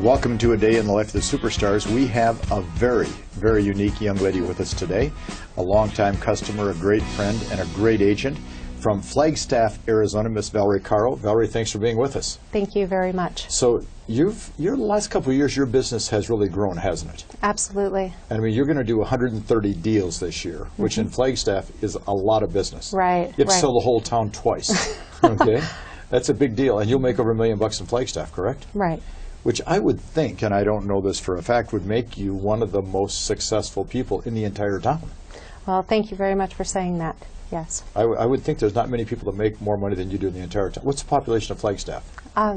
Welcome to A Day in the Life of the Superstars. We have a very, very unique young lady with us today, a longtime customer, a great friend, and a great agent from Flagstaff, Arizona, Miss Valerie Caro. Valerie, thanks for being with us. Thank you very much. So your last couple of years, your business has really grown, hasn't it? Absolutely. And I mean, you're going to do 130 deals this year, which in Flagstaff is a lot of business. Right. You have to sell the whole town twice. Okay? That's a big deal. And you'll make over $1 million in Flagstaff, correct? Right. Which I would think, and I don't know this for a fact, would make you one of the most successful people in the entire town. Well, thank you very much for saying that. Yes. I would think there's not many people that make more money than you do in the entire town. What's the population of Flagstaff?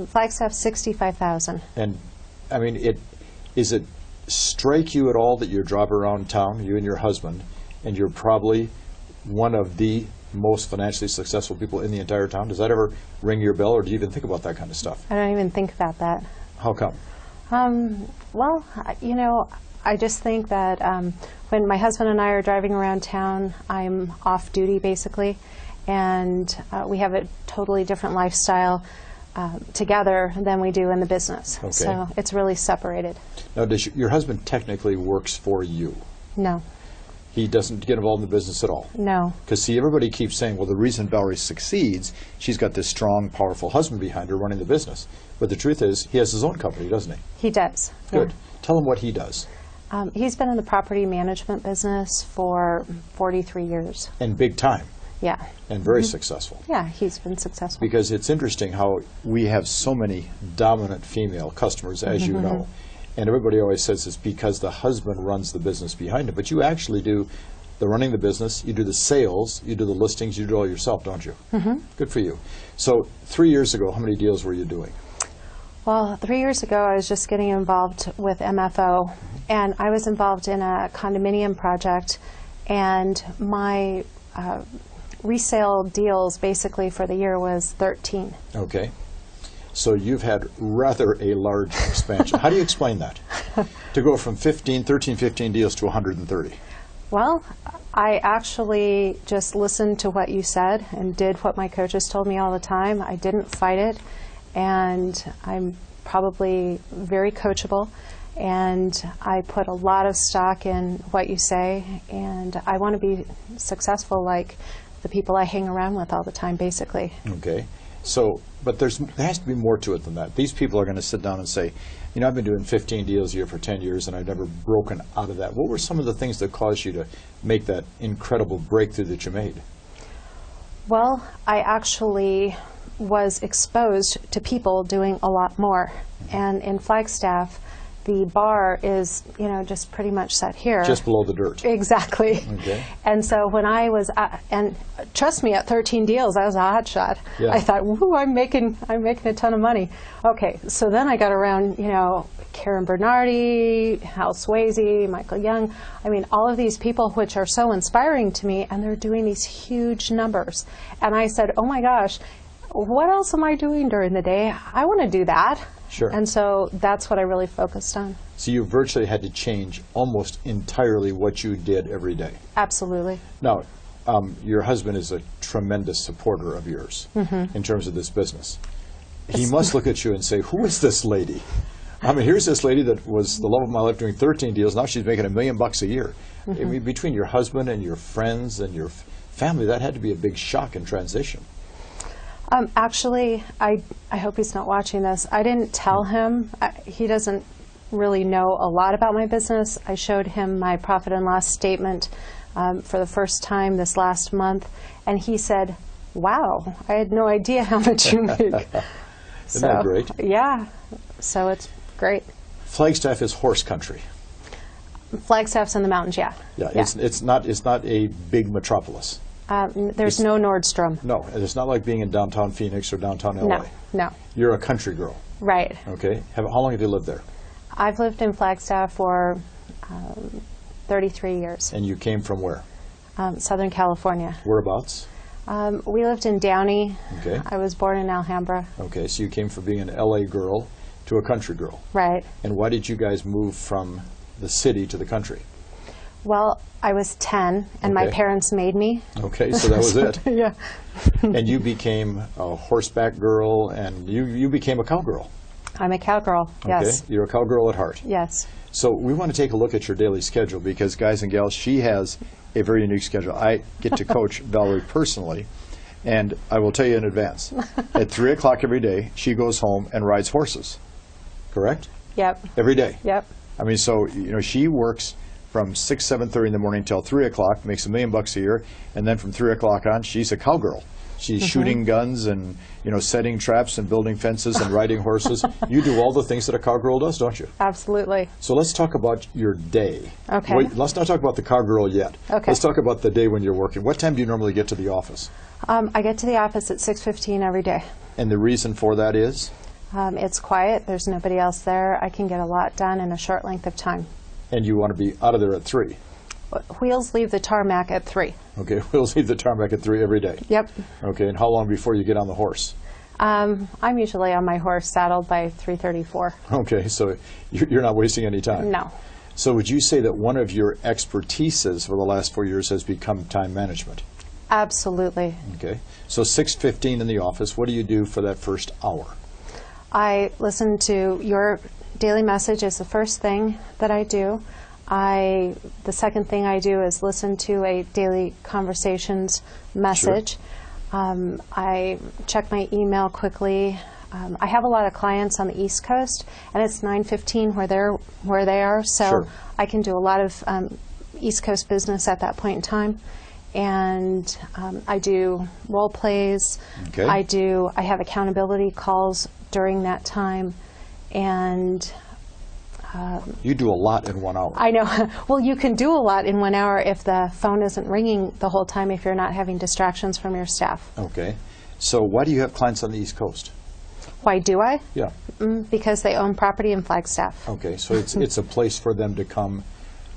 Flagstaff, 65,000. And, I mean, does it strike you at all that you're driving around town, you and your husband, and you're probably one of the most financially successful people in the entire town? Does that ever ring your bell, or do you even think about that kind of stuff? I don't even think about that. How come? Well, you know, I just think that when my husband and I are driving around town, I'm off duty basically, and we have a totally different lifestyle together than we do in the business. Okay. So it's really separated. Now, does your husband technically works for you? No. He doesn't get involved in the business at all? No. Because, see, everybody keeps saying, well, the reason Valerie succeeds, she's got this strong, powerful husband behind her running the business. But the truth is, he has his own company, doesn't he? He does. Good. Yeah. Tell him what he does. He's been in the property management business for 43 years. And big time. Yeah. And very successful. Yeah, he's been successful. Because it's interesting how we have so many dominant female customers, as you know. And everybody always says it's because the husband runs the business behind it. But you actually do the running the business, you do the sales, you do the listings, you do it all yourself, don't you? Good for you. So 3 years ago, how many deals were you doing? Well, 3 years ago, I was just getting involved with MFO, and I was involved in a condominium project, and my resale deals basically for the year was 13. Okay. So you've had rather a large expansion. How do you explain that? To go from 13, 15 deals to 130? Well, I actually just listened to what you said and did what my coaches told me all the time. I didn't fight it, and I'm probably very coachable, and I put a lot of stock in what you say, and I want to be successful like the people I hang around with all the time, basically. Okay. So, but there has to be more to it than that. These people are going to sit down and say, you know, I've been doing 15 deals a year for 10 years and I've never broken out of that. What were some of the things that caused you to make that incredible breakthrough that you made? Well, I actually was exposed to people doing a lot more. And in Flagstaff, the bar is, you know, just pretty much set here. Just below the dirt. Exactly. Okay. And so when I was, and trust me, at 13 deals, I was a hot shot. Yeah. I thought, woo, I'm making a ton of money. Okay, so then I got around, you know, Karen Bernardi, Hal Swayze, Michael Young. I mean, all of these people which are so inspiring to me, and they're doing these huge numbers. And I said, oh my gosh, what else am I doing during the day? I want to do that. Sure. And so that's what I really focused on. So you virtually had to change almost entirely what you did every day. Absolutely. Now, your husband is a tremendous supporter of yours in terms of this business. He must look at you and say, who is this lady? I mean, here's this lady that was the love of my life doing 13 deals. Now she's making $1 million a year. I mean, between your husband and your friends and your family, that had to be a big shock and transition. Actually, I hope he's not watching this. I didn't tell him. He doesn't really know a lot about my business. I showed him my profit and loss statement for the first time this last month, and he said, wow, I had no idea how much you make. Isn't that great? Yeah, so it's great. Flagstaff is horse country. Flagstaff's in the mountains, yeah. Yeah, it's not a big metropolis. There's no Nordstrom. No, it's not like being in downtown Phoenix or downtown LA. No. You're a country girl. Right. Okay. How long have you lived there? I've lived in Flagstaff for 33 years. And you came from where? Southern California. Whereabouts? We lived in Downey. Okay. I was born in Alhambra. Okay, so you came from being an LA girl to a country girl. Right. And why did you guys move from the city to the country? Well, I was 10, and my parents made me. Okay, so that was it. Yeah. And you became a horseback girl, and you became a cowgirl. I'm a cowgirl, yes. Okay, you're a cowgirl at heart. Yes. So we want to take a look at your daily schedule because, guys and gals, she has a very unique schedule. I get to coach Valerie personally, and I will tell you in advance, at 3 o'clock every day, she goes home and rides horses, correct? Yep. Every day? Yep. I mean, so, you know, she works from 6, 7:30 in the morning till 3 o'clock, makes $1 million a year, and then from 3 o'clock on, she's a cowgirl. She's shooting guns and, you know, setting traps and building fences and riding horses. You do all the things that a cowgirl does, don't you? Absolutely. So let's talk about your day. Okay. Wait, let's not talk about the cowgirl yet. Okay. Let's talk about the day when you're working. What time do you normally get to the office? I get to the office at 6:15 every day. And the reason for that is? It's quiet. There's nobody else there. I can get a lot done in a short length of time. And you want to be out of there at 3. Wheels leave the tarmac at 3. Okay, we'll leave the tarmac at 3 every day. Yep. Okay, and how long before you get on the horse? I'm usually on my horse saddled by 3:34. Okay, so you're not wasting any time. No. So would you say that one of your expertises for the last 4 years has become time management? Absolutely. Okay, so 6:15 in the office, what do you do for that first hour? I listen to your daily message is the first thing that I do. The second thing I do is listen to a daily conversations message. Sure. I check my email quickly. I have a lot of clients on the East Coast, and it's 9:15 where they are, so Sure. I can do a lot of East Coast business at that point in time. And I do role plays. Okay. I have accountability calls during that time, and You do a lot in 1 hour. I know. Well, you can do a lot in 1 hour if the phone isn't ringing the whole time, if you're not having distractions from your staff. Okay. So why do you have clients on the East Coast? Why do I? Yeah. Because they own property in Flagstaff. Okay, so it's a place for them to come,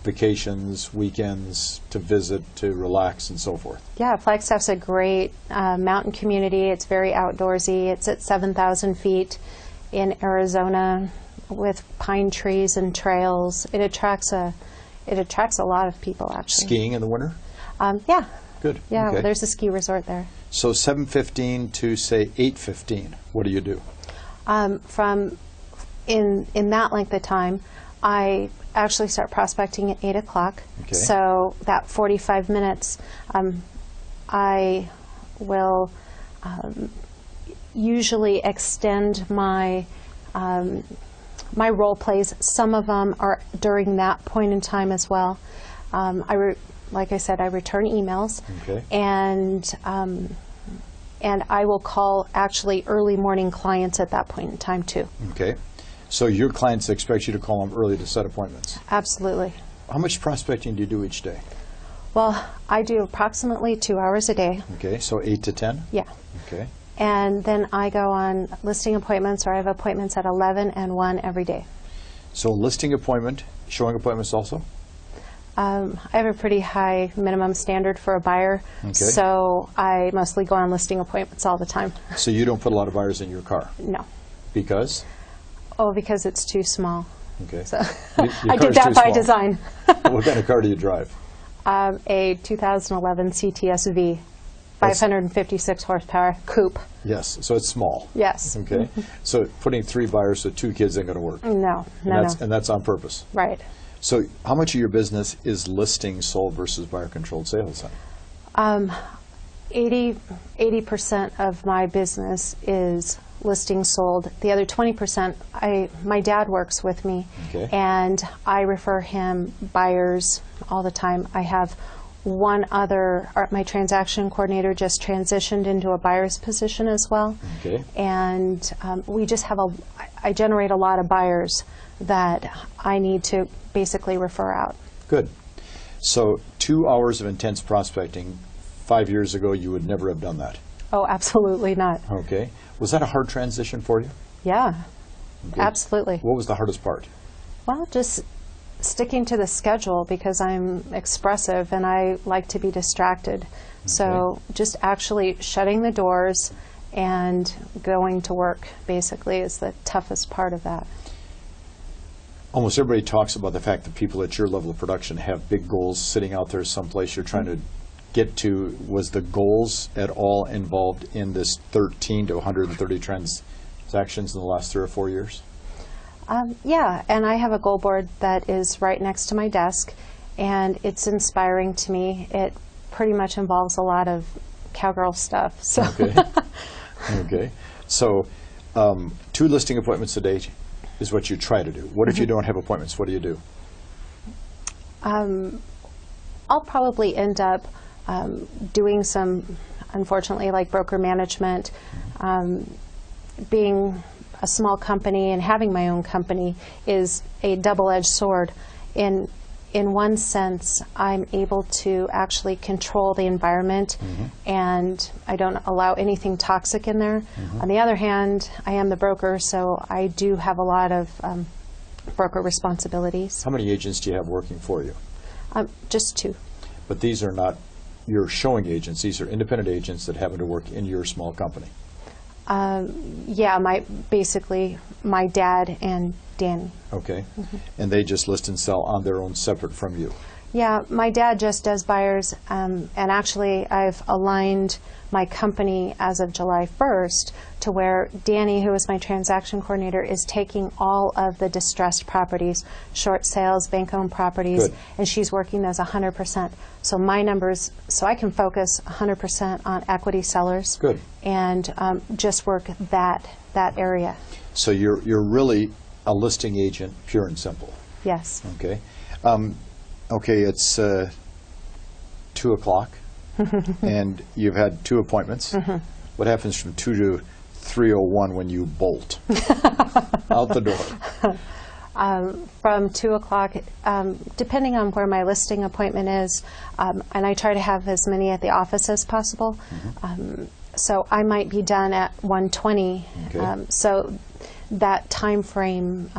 vacations, weekends, to visit, to relax, and so forth. Yeah, Flagstaff's a great mountain community. It's very outdoorsy. It's at 7,000 feet in Arizona with pine trees and trails. It attracts a lot of people, actually. Skiing in the winter? Yeah. Good. Yeah, Okay. well, there's a ski resort there. So 7:15 to, say, 8:15, what do you do? In that length of time, I actually start prospecting at 8 o'clock. Okay. So that 45 minutes, I will usually extend my my role plays. Some of them are during that point in time as well. Like I said, I return emails, Okay. and I will call actually early morning clients at that point in time too. Okay. So your clients expect you to call them early to set appointments. Absolutely. How much prospecting do you do each day? Well, I do approximately 2 hours a day. Okay, so 8 to 10? Yeah. Okay. And then I go on listing appointments, or I have appointments at 11 and 1 every day. So listing appointment, showing appointments also? I have a pretty high minimum standard for a buyer, Okay. so I mostly go on listing appointments all the time. So you don't put a lot of buyers in your car? No. Because? Oh, because it's too small. Okay. So Your I car's did that too by small. design. What kind of car do you drive? A 2011 CTSV, 556 horsepower coupe. Yes, so it's small. Yes. Okay. So putting 3 buyers with 2 kids ain't going to work. No, And that's on purpose. Right. So how much of your business is listing sold versus buyer-controlled sales then? 80% of my business is listing sold. The other 20%, my dad works with me, Okay. and I refer him buyers all the time. I have one other, my transaction coordinator just transitioned into a buyer's position as well. Okay. And we just have I generate a lot of buyers that I need to basically refer out. Good. So 2 hours of intense prospecting, 5 years ago you would never have done that. Oh, absolutely not. Okay. Was that a hard transition for you? Yeah, Okay. absolutely. What was the hardest part? Well, just sticking to the schedule, because I'm expressive and I like to be distracted. So just actually shutting the doors and going to work basically is the toughest part of that. Almost everybody talks about the fact that people at your level of production have big goals sitting out there someplace you're trying to get to. Was the goals at all involved in this 13 to 130 transactions in the last 3 or 4 years? Yeah, and I have a goal board that is right next to my desk, and it's inspiring to me. It pretty much involves a lot of cowgirl stuff. So. Okay. Okay. So 2 listing appointments a day is what you try to do. What if you don't have appointments? What do you do? I'll probably end up doing some, unfortunately, like broker management. Being a small company and having my own company is a double-edged sword. In one sense, I'm able to actually control the environment, and I don't allow anything toxic in there. On the other hand, I am the broker, so I do have a lot of broker responsibilities. How many agents do you have working for you? Just 2. But these are not your showing agents. These are independent agents that happen to work in your small company. Yeah, basically my dad and Danny. Okay. And they just list and sell on their own, separate from you. Yeah, my dad just does buyers, and actually I've aligned my company as of July 1st to where Danny, who is my transaction coordinator, is taking all of the distressed properties, short sales, bank-owned properties, Good. and she's working those 100%. So my numbers, so I can focus 100% on equity sellers. Good. And just work that area. So you're really a listing agent, pure and simple. Yes. Okay. Okay, it's 2 o'clock, and you've had 2 appointments. What happens from 2 to 3:01 when you bolt out the door? From 2 o'clock, depending on where my listing appointment is, and I try to have as many at the office as possible. So I might be done at 1:20. Okay. So that time frame,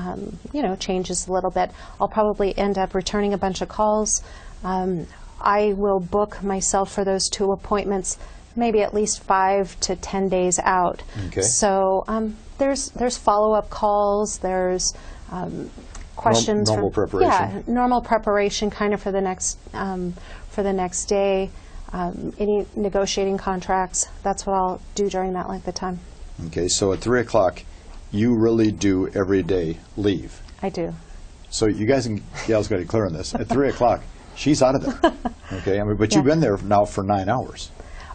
changes a little bit. I'll probably end up returning a bunch of calls. I will book myself for those 2 appointments maybe at least 5 to 10 days out. Okay. So there's follow-up calls. There's questions. Normal preparation. Yeah, normal preparation kind of for the next day. Any negotiating contracts. That's what I'll do during that length of time. Okay, so at 3 o'clock, you really do every day leave. I do. So you guys and gals got to be clear on this. At 3 o'clock, she's out of there. Okay, I mean, but you've been there now for 9 hours.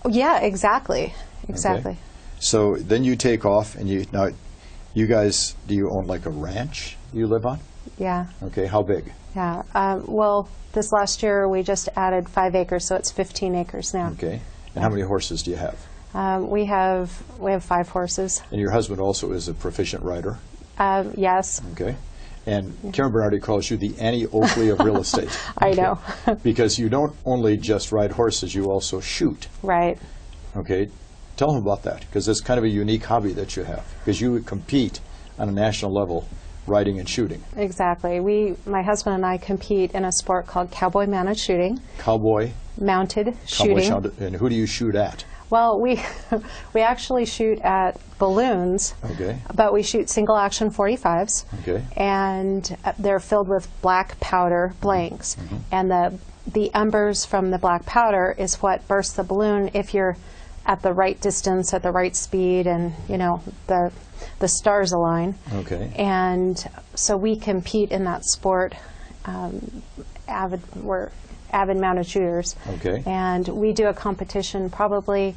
Oh, yeah, exactly. Exactly. Okay. So then you take off, and you guys, do you own like a ranch you live on? Yeah. Okay, how big? Yeah. Well, this last year we just added 5 acres, so it's 15 acres now. Okay, and how many horses do you have? We have 5 horses. And your husband also is a proficient rider? Yes. Okay. And Karen Bernardi calls you the Annie Oakley of real estate. I know. Because you don't only just ride horses, you also shoot. Right. Okay. Tell them about that, because it's kind of a unique hobby that you have, because you compete on a national level riding and shooting. Exactly. My husband and I compete in a sport called cowboy mounted shooting. Cowboy Mounted shooting. And who do you shoot at? Well, we actually shoot at balloons, Okay. but we shoot single action 45s, Okay. and they're filled with black powder blanks, and the embers from the black powder is what bursts the balloon if you're at the right distance, at the right speed, and the stars align. Okay. And so we compete in that sport. We're avid mounted shooters. Okay. And we do a competition probably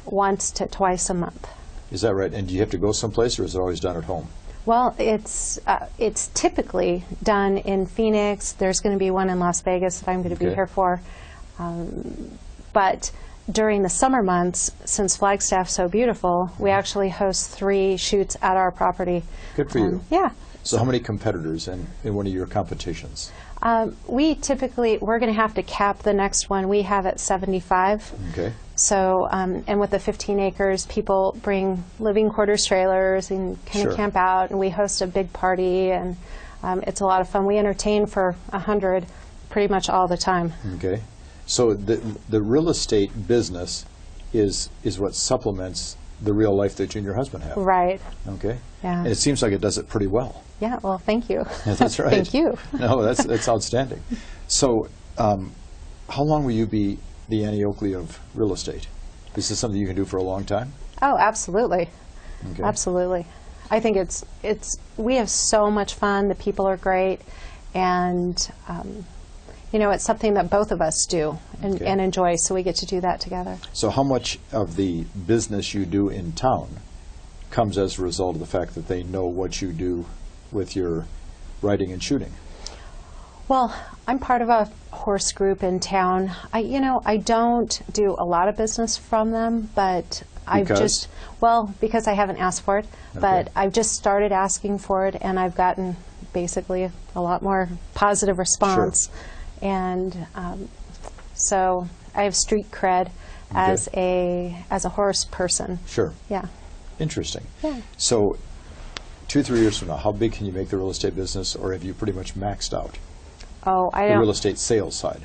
once to twice a month. Is that right? And do you have to go someplace, or is it always done at home? Well, it's typically done in Phoenix. There's going to be one in Las Vegas that I'm going to be Okay. here for. But during the summer months, since Flagstaff's so beautiful, we actually host 3 shoots at our property. Good for you. Yeah. So how many competitors in one of your competitions? We're going to have to cap the next one. We have at 75. Okay. So, and with the 15 acres, people bring living quarters trailers and kind Sure. of camp out, and we host a big party, and it's a lot of fun. We entertain for 100 pretty much all the time. Okay. So the real estate business is what supplements the real life that you and your husband have. Right. Okay. Yeah. And it seems like it does it pretty well. Yeah, well, thank you. Yeah, that's right. Thank you. No, that's outstanding. So how long will you be the Annie Oakley of real estate? Is this something you can do for a long time? Oh, absolutely. Okay. Absolutely. I think we have so much fun. The people are great, and you know, it's something that both of us do and enjoy. So we get to do that together. So how much of the business you do in town comes as a result of the fact that they know what you do with your riding and shooting? Well, I'm part of a horse group in town. I don't do a lot of business from them, but because I haven't asked for it, but I've just started asking for it, and I've gotten basically a lot more positive response. Sure. And so I have street cred as a horse person. Sure. Yeah. Interesting. Yeah. So 2-3 years from now, how big can you make the real estate business, or have you pretty much maxed out? Oh, The real estate sales side.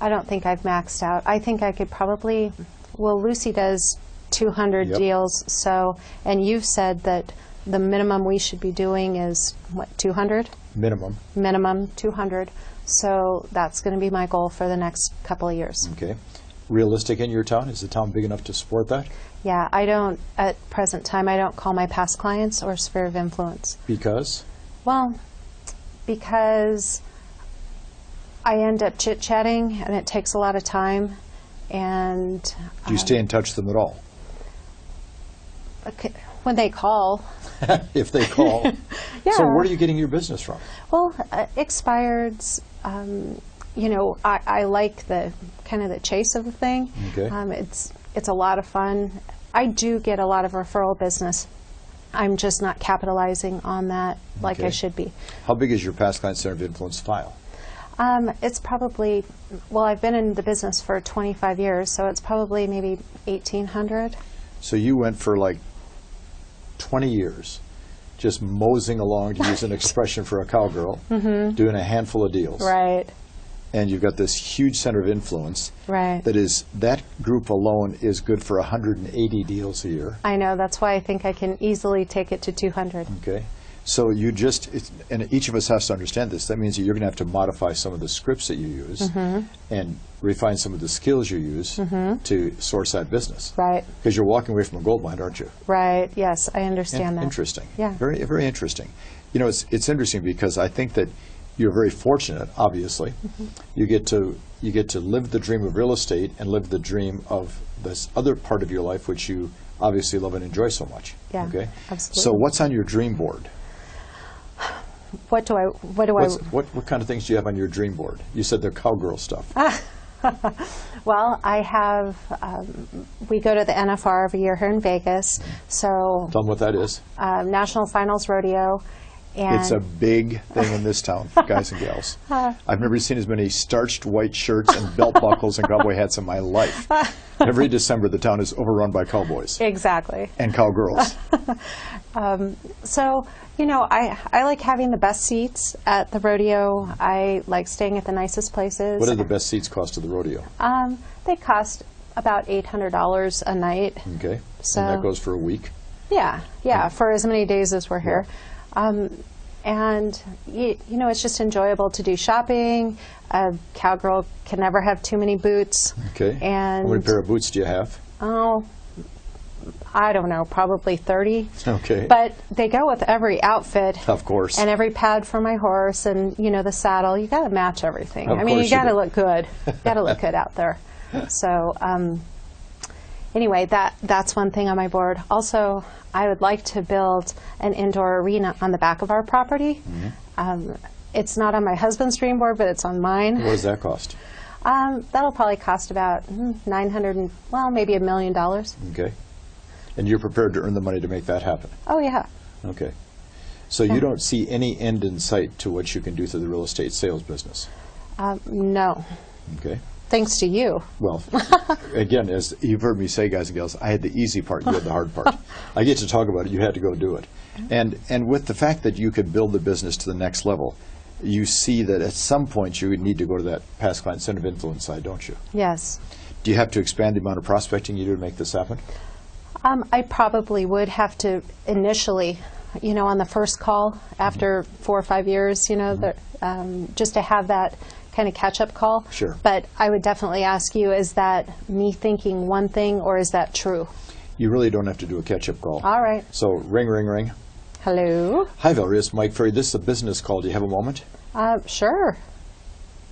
I don't think I've maxed out. I think I could probably, well, Lucy does 200 deals, so, and you've said that the minimum we should be doing is, what, 200? Minimum. Minimum 200. So that's going to be my goal for the next couple of years. Okay. Realistic in your town? Is the town big enough to support that? Yeah, I don't, at present time, I don't call my past clients or sphere of influence. Because? Well, because I end up chit-chatting, and it takes a lot of time, and... Do you stay in touch with them at all? When they call. If they call. Yeah. So where are you getting your business from? Well, expireds, you know, I like the kind of the chase of the thing. Okay. It's a lot of fun. I do get a lot of referral business. I'm just not capitalizing on that like I should be. How big is your past client center of influence file? It's probably, well, I've been in the business for 25 years, so it's probably maybe 1,800. So you went for like 20 years just moseying along, to use an expression for a cowgirl, doing a handful of deals. Right. And you've got this huge center of influence. Right. That group alone is good for 180 deals a year. I know. That's why I think I can easily take it to 200. Okay. So you and each of us has to understand this. That means that you're going to have to modify some of the scripts that you use and refine some of the skills you use to source that business. Right. Because you're walking away from a gold mine, aren't you? Right. Yes, I understand that. Interesting. Yeah. Very, very interesting. You know, it's interesting because I think that you're very fortunate, obviously. You get to live the dream of real estate and live the dream of this other part of your life, which you obviously love and enjoy so much. Yeah, okay? absolutely. So what's on your dream board? What kind of things do you have on your dream board? You said they're cowgirl stuff. Well, I have, we go to the NFR every year here in Vegas. So tell them what that is. National Finals Rodeo. And it's a big thing in this town, guys and gals. I've never seen as many starched white shirts and belt buckles and cowboy hats in my life. Every December, the town is overrun by cowboys. Exactly. And cowgirls. So, you know, I like having the best seats at the rodeo. I like staying at the nicest places. What do the best seats cost at the rodeo? They cost about $800 a night. Okay. So, and that goes for a week? Yeah, for as many days as we're here. And, you know, it's just enjoyable to do shopping. A cowgirl can never have too many boots. Okay. And how many pair of boots do you have? Oh, I don't know, probably 30. Okay. But they go with every outfit. Of course. And every pad for my horse and, you know, the saddle. You got to match everything. Of I mean, course you got to do. look good. You got to look good out there. So, anyway, that's one thing on my board. Also, I would like to build an indoor arena on the back of our property. It's not on my husband's dream board, but it's on mine. What does that cost? That'll probably cost about $900, well, maybe $1 million. Okay. And you're prepared to earn the money to make that happen? Oh, yeah. Okay. So you don't see any end in sight to what you can do through the real estate sales business? No. Okay. Thanks to you. Well, again, as you've heard me say, guys and gals, I had the easy part, you had the hard part. I get to talk about it, you had to go do it. And with the fact that you could build the business to the next level, you see that at some point you would need to go to that past client center of influence side, don't you? Yes. Do you have to expand the amount of prospecting you do to make this happen? I probably would have to initially, you know, on the first call after 4 or 5 years, you know, just to have that kind of catch-up call. Sure. But I would definitely ask you, is that me thinking one thing or is that true? You really don't have to do a catch-up call. All right. So ring, ring, ring. Hello. Hi, Valerie. It's Mike Ferry. This is a business call. Do you have a moment? Sure.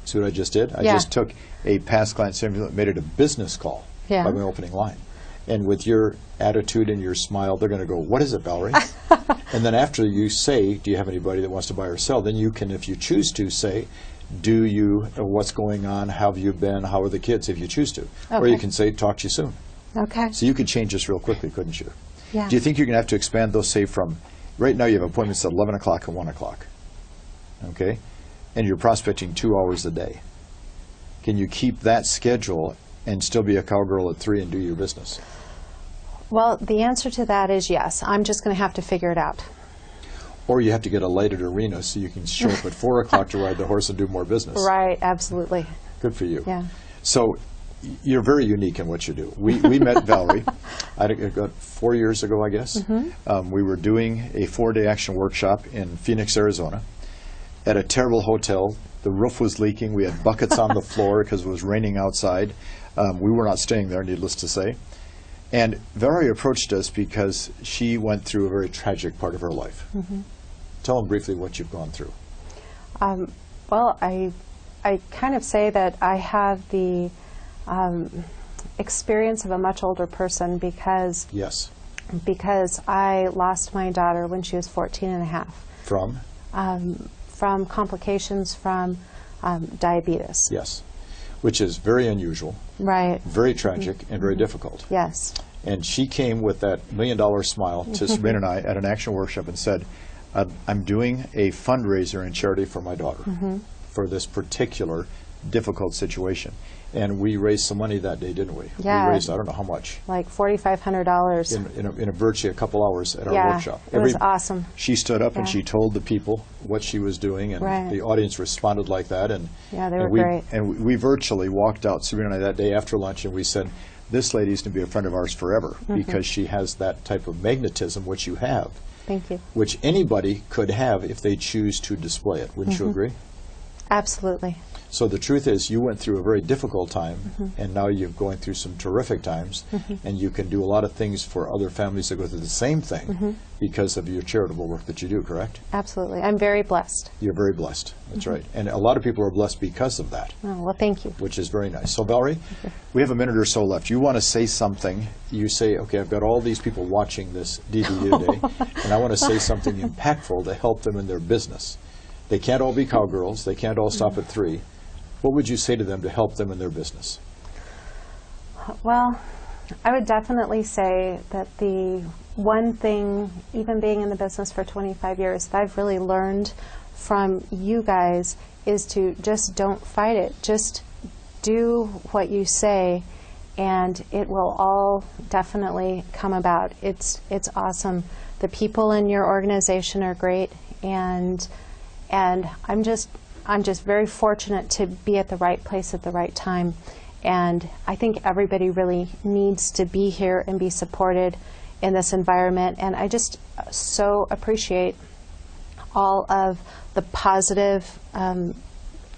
See what I just did? I Yeah. just took a past client and made it a business call Yeah. by my opening line. And with your attitude and your smile, they're going to go, what is it, Valerie? And then after you say, do you have anybody that wants to buy or sell, then you can, if you choose to, say, do you, what's going on, how have you been, how are the kids, if you choose to. Or Okay. you can say, talk to you soon. Okay. So you could change this real quickly, couldn't you? Yeah. Do you think you're going to have to expand those, say, from, right now you have appointments at 11 o'clock and 1 o'clock, okay? And you're prospecting 2 hours a day. Can you keep that schedule and still be a cowgirl at 3 and do your business? Well, the answer to that is yes. I'm just going to have to figure it out. Or you have to get a lighted arena so you can show up at 4 o'clock to ride the horse and do more business. Right, absolutely. Good for you. Yeah. So you're very unique in what you do. We met Valerie, I think about 4 years ago, I guess. We were doing a 4-day action workshop in Phoenix, Arizona, at a terrible hotel. The roof was leaking. We had buckets on the floor because it was raining outside. We were not staying there, needless to say. And Valerie approached us because she went through a very tragic part of her life. Tell them briefly what you've gone through. Well, I kind of say that I have the experience of a much older person because Yes. I lost my daughter when she was 14 and a half. From complications from diabetes. Yes. Which is very unusual, Right. very tragic, and very difficult. Yes. And she came with that $1 million smile to Sabrina and I at an action workshop and said, I'm doing a fundraiser in charity for my daughter for this particular difficult situation. And we raised some money that day, didn't we? Yeah. We raised, I don't know how much, Like $4,500. in a virtually a couple hours at our Yeah, workshop. it was awesome. She stood up and Yeah. she told the people what she was doing, and Right. the audience responded like that. And Yeah, they and were we, great. And we virtually walked out, Sabrina and I, that day after lunch, and we said, this lady's going to be a friend of ours forever because she has that type of magnetism, which you have, Thank you. which anybody could have if they choose to display it. Wouldn't you agree? Absolutely. So the truth is, you went through a very difficult time, and now you're going through some terrific times, and you can do a lot of things for other families that go through the same thing because of your charitable work that you do, correct? Absolutely. I'm very blessed. You're very blessed. That's right. And a lot of people are blessed because of that, Oh, well, thank you. which is very nice. So, Valerie, we have a minute or so left. You want to say something. You say, okay, I've got all these people watching this DVD today, and I want to say something impactful to help them in their business. They can't all be cowgirls. They can't all stop at 3. What would you say to them to help them in their business? Well, I would definitely say that the one thing, even being in the business for 25 years, that I've really learned from you guys is to just don't fight it. Just do what you say, and it will all definitely come about. It's awesome. The people in your organization are great, and I'm just very fortunate to be at the right place at the right time. And I think everybody really needs to be here and be supported in this environment. And I just so appreciate all of the positive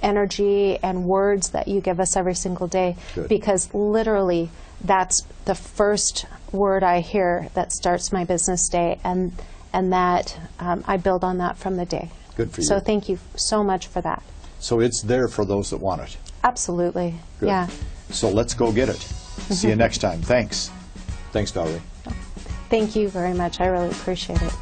energy and words that you give us every single day. Good. Because literally that's the first word I hear that starts my business day, and that I build on that from the day. Good for you. So thank you so much for that. So it's there for those that want it. Absolutely. Good. Yeah. So let's go get it. See you next time. Thanks. Thanks, Valerie. Thank you very much. I really appreciate it.